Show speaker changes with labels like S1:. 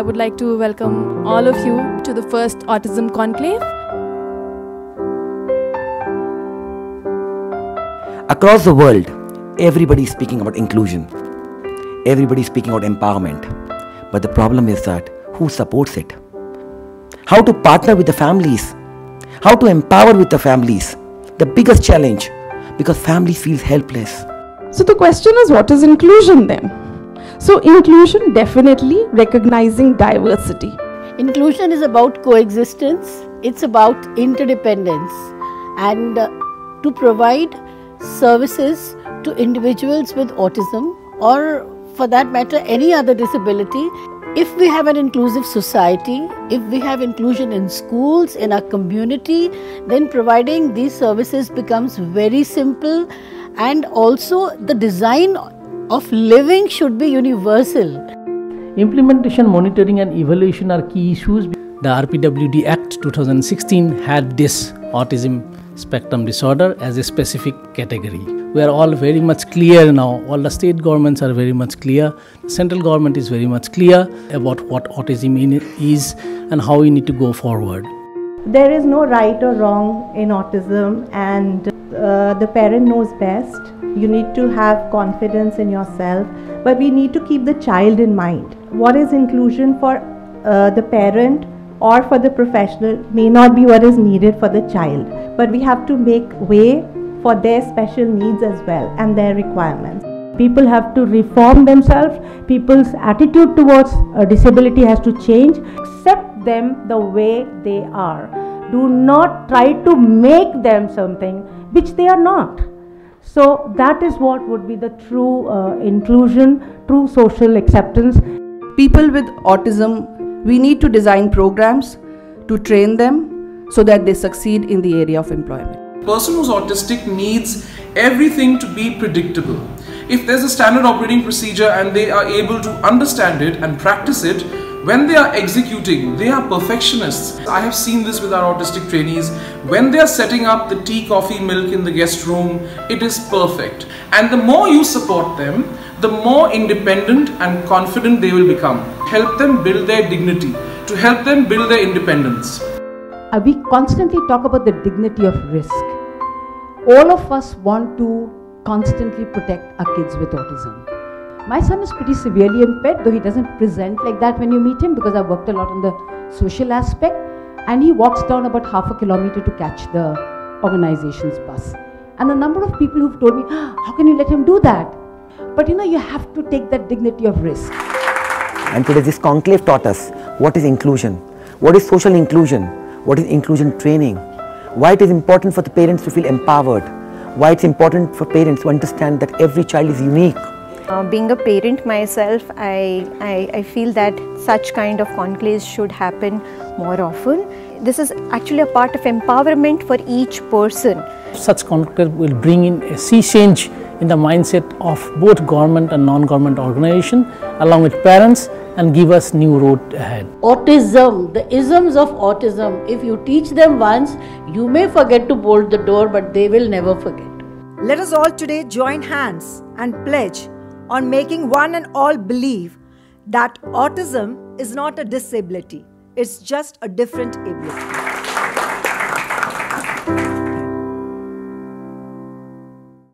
S1: would like to welcome all of you to the first Autism Conclave.
S2: Across the world, everybody is speaking about inclusion. Everybody is speaking about empowerment. But the problem is that who supports it? How to partner with the families? How to empower with the families? The biggest challenge, because families feel helpless.
S3: So the question is, what is inclusion then? So inclusion definitely recognizing diversity.
S4: Inclusion is about coexistence, it's about interdependence, and to provide services to individuals with autism, or for that matter any other disability. If we have an inclusive society, if we have inclusion in schools, in our community, then providing these services becomes very simple, and also the design of living should be universal.
S5: Implementation, monitoring and evaluation are key issues. The RPWD Act 2016 had this autism spectrum disorder as a specific category. We are all very much clear now. All the state governments are very much clear. The central government is very much clear about what autism is and how we need to go forward.
S6: There is no right or wrong in autism, and the parent knows best. You need to have confidence in yourself, but we need to keep the child in mind. What is inclusion for the parent or for the professional may not be what is needed for the child, but we have to make way for their special needs as well and their requirements.
S7: People have to reform themselves. People's attitude towards disability has to change. Accept them the way they are. Do not try to make them something which they are not. So that is what would be the true inclusion, true social acceptance.
S8: People with autism, we need to design programs to train them so that they succeed in the area of employment.
S9: A person who's autistic needs everything to be predictable. If there's a standard operating procedure and they are able to understand it and practice it, when they are executing, they are perfectionists. I have seen this with our autistic trainees. When they are setting up the tea, coffee, milk in the guest room, it is perfect. And the more you support them, the more independent and confident they will become. Help them build their dignity, to help them build their independence.
S7: We constantly talk about the dignity of risk. All of us want to constantly protect our kids with autism. My son is pretty severely impaired, though he doesn't present like that when you meet him, because I've worked a lot on the social aspect, and he walks down about half a kilometer to catch the organization's bus. And the number of people who've told me, how can you let him do that? But you have to take that dignity of risk.
S2: And today this conclave taught us what is inclusion, what is social inclusion, what is inclusion training, why it is important for the parents to feel empowered, why it's important for parents to understand that every child is unique.
S10: Being a parent myself, I feel that such kind of conclaves should happen more often. This is actually a part of empowerment for each person.
S5: Such conclave will bring in a sea change in the mindset of both government and non-government organization along with parents, and give us new road ahead.
S4: Autism, the isms of autism, if you teach them once, you may forget to bolt the door, but they will never forget.
S11: Let us all today join hands and pledge on making one and all believe that autism is not a disability, it's just a different ability.